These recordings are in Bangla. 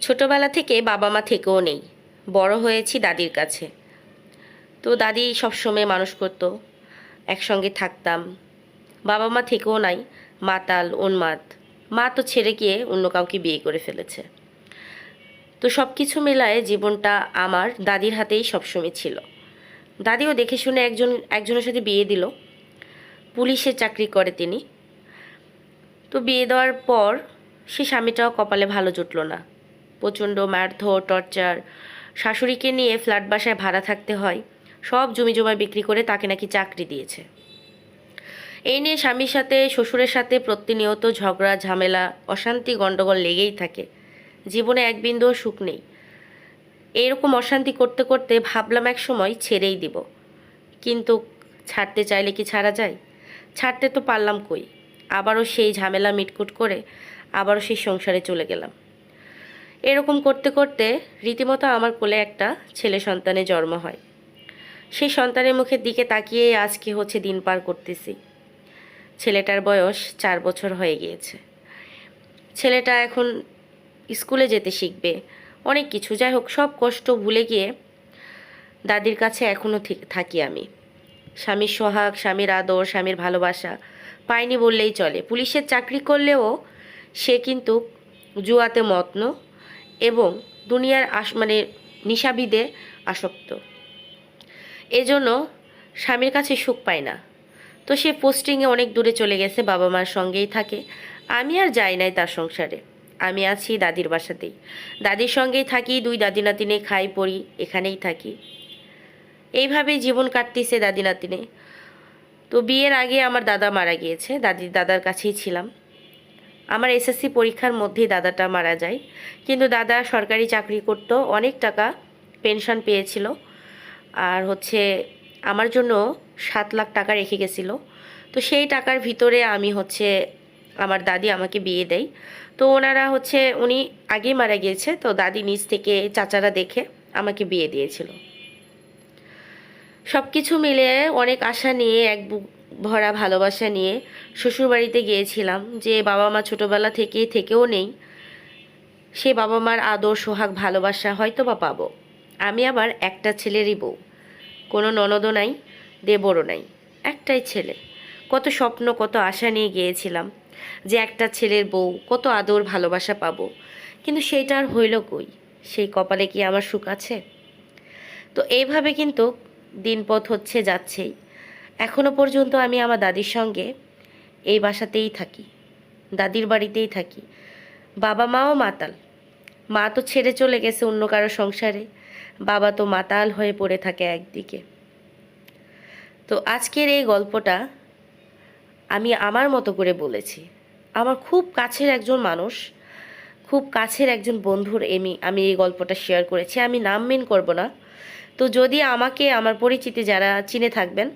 ছোটবেলা থেকে বাবা মা থেকেও নেই, বড় হয়েছি দাদির কাছে। তো দাদি সবসময় মানুষ করতো, একসঙ্গে থাকতাম। বাবা মা থেকেও নাই, মাতাল উন্মাদ। মা তো ছেড়ে গিয়ে অন্য কাউকে বিয়ে করে ফেলেছে। তো সব কিছু মেলায় জীবনটা আমার দাদির হাতেই সবসময় ছিল। দাদিও দেখে শুনে একজনের সাথে বিয়ে দিল। পুলিশে চাকরি করে তিনি। তো বিয়ে দেওয়ার পর সে স্বামীটাও কপালে ভালো জুটলো না। প্রচণ্ড মারধর, টর্চার। শাশুড়িকে নিয়ে ফ্ল্যাট বাসায় ভাড়া থাকতে হয়। সব জমি জমা বিক্রি করে তাকে নাকি চাকরি দিয়েছে। এই নিয়ে স্বামীর সাথে শ্বশুরের সাথে প্রতিনিয়ত ঝগড়া, ঝামেলা, অশান্তি, গণ্ডগোল লেগেই থাকে। জীবনে এক বিন্দুও সুখ নেই। এরকম অশান্তি করতে করতে ভাবলাম এক সময় ছেড়েই দিব, কিন্তু ছাড়তে চাইলে কি ছাড়া যায়? ছাড়তে তো পারলাম কই। আবারও সেই ঝামেলা মিটকুট করে আবারও সেই সংসারে চলে গেলাম। এরকম করতে করতে রীতিমতো আমার কোলে একটা ছেলে সন্তানের জন্ম হয়। সেই সন্তানের মুখের দিকে তাকিয়ে আজকে দিন পার করতেছি। ছেলেটার বয়স 4 বছর হয়ে গিয়েছে। ছেলেটা এখন স্কুলে যেতে শিখবে, অনেক কিছু। যাই হোক, সব কষ্ট ভুলে গিয়ে দাদির কাছে এখনও থাকি আমি। স্বামীর সোহাগ, স্বামীর আদর, স্বামীর ভালোবাসা পাইনি বললেই চলে। পুলিশের চাকরি করলেও সে কিন্তু জুয়াতে মত্ন এবং দুনিয়ার নিশাবিদে আসক্ত। এজন্য স্বামীর কাছে সুখ পায় না। তো সে পোস্টিংয়ে অনেক দূরে চলে গেছে, বাবা মার সঙ্গেই থাকে। আমি আর যাই নাই তার সংসারে। আমি আছি দাদির বাসাতেই, দাদির সঙ্গেই থাকি। 2 দাদি নাতিনে খাই পড়ি, এখানেই থাকি। এইভাবেই জীবন কাটতেছে দাদি নাতিনে। তো বিয়ের আগে আমার দাদা মারা গিয়েছে, দাদার কাছেই ছিলাম। আমার এসএসসি পরীক্ষার মধ্যেই দাদাটা মারা যায়। কিন্তু দাদা সরকারি চাকরি করতো, অনেক টাকা পেনশন পেয়েছিল। আর আমার জন্য 7 লাখ টাকা রেখে গেছিলো। তো সেই টাকার ভিতরে আমি আমার দাদি আমাকে বিয়ে দেয়। তো উনি আগেই মারা গিয়েছে, তো দাদি নিজ থেকে চাচারা দেখে আমাকে বিয়ে দিয়েছিল। সব কিছু মিলে অনেক আশা নিয়ে, এক বুক ভরা ভালোবাসা নিয়ে শ্বশুরবাড়িতে গিয়েছিলাম, যে বাবা মা ছোটোবেলা থেকেও নেই। সে বাবা মার আদর, সোহাগ, ভালোবাসা হয়তো বা পাবো। আমি আবার একটা ছেলেরই বউ, কোনো ননদও নাই, দেবরও নাই, একটাই ছেলে। কত স্বপ্ন, কত আশা নিয়ে গিয়েছিলাম যে একটা ছেলের বউ, কত আদর ভালোবাসা পাবো। কিন্তু সেইটা আর হইল কই? সেই কপালে কি আমার সুখ আছে? তো এইভাবে কিন্তু দিনপথ যাচ্ছেই। এখনো পর্যন্ত আমি আমার দাদির সঙ্গে এই বাসাতেই থাকি, দাদির বাড়িতেই থাকি। বাবা মাও মাতাল। মা তো ছেড়ে চলে গেছে অন্য কারো সংসারে, বাবা তো মাতাল হয়ে পড়ে থাকে একদিকে। তো আজকের এই গল্পটা আমি আমার মতো করে বলেছি। আমার খুব কাছের একজন মানুষ, খুব কাছের একজন বন্ধুর আমি এই গল্পটা শেয়ার করেছি। আমি নাম মেন করব না। তো যদি আমাকে, আমার পরিচিতি যারা চিনে থাকবেন,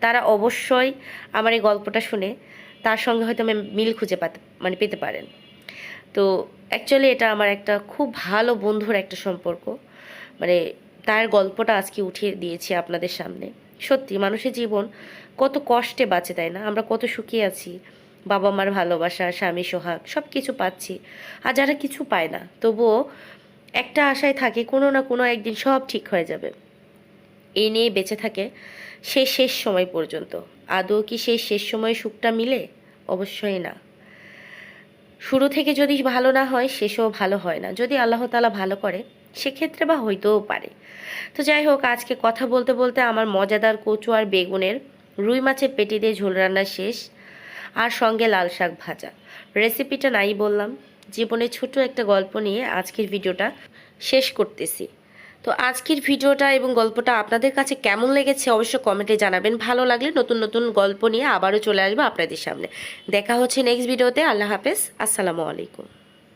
তারা অবশ্যই আমার এই গল্পটা শুনে তার সঙ্গে হয়তো আমি মিল খুঁজে পেতে পারেন। তো অ্যাকচুয়ালি এটা আমার একটা খুব ভালো বন্ধুর একটা সম্পর্ক। তার গল্পটা আজকে উঠিয়ে দিয়েছি আপনাদের সামনে। সত্যি মানুষের জীবন কত কষ্টে বাঁচে, তাই না? আমরা কত সুখী আছি, বাবা মার ভালোবাসা, স্বামী সোহাগ সব কিছু পাচ্ছি। আর যারা কিছু পায় না, তবুও একটা আশায় থাকে কোনো না কোনো একদিন সব ঠিক হয়ে যাবে। এই নিয়ে বেঁচে থাকে সেই শেষ সময় পর্যন্ত। আদৌ কি সেই শেষ সময়ে সুখটা মিলে? অবশ্যই না। শুরু থেকে যদি ভালো না হয়, শেষও ভালো হয় না। যদি আল্লাহ তাআলা ভালো করে, সেক্ষেত্রে বা হইতেও পারে। তো যাই হোক, আজকে কথা বলতে বলতে আমার মজাদার কচু আর বেগুনের রুই মাছের পেটি দিয়ে ঝোল রান্না শেষ, আর সঙ্গে লাল শাক ভাজা। রেসিপিটা নাই বললাম। জীবনে ছোট একটা গল্প নিয়ে আজকের ভিডিওটা শেষ করতেছি। তো আজকের ভিডিওটা এবং গল্পটা আপনাদের কাছে কেমন লেগেছে অবশ্যই কমেন্টে জানাবেন। ভালো লাগলে নতুন নতুন গল্প নিয়ে আবারও চলে আসবো আপনাদের সামনে। দেখা হচ্ছে নেক্সট ভিডিওতে। আল্লাহ হাফেজ, আসসালামু আলাইকুম।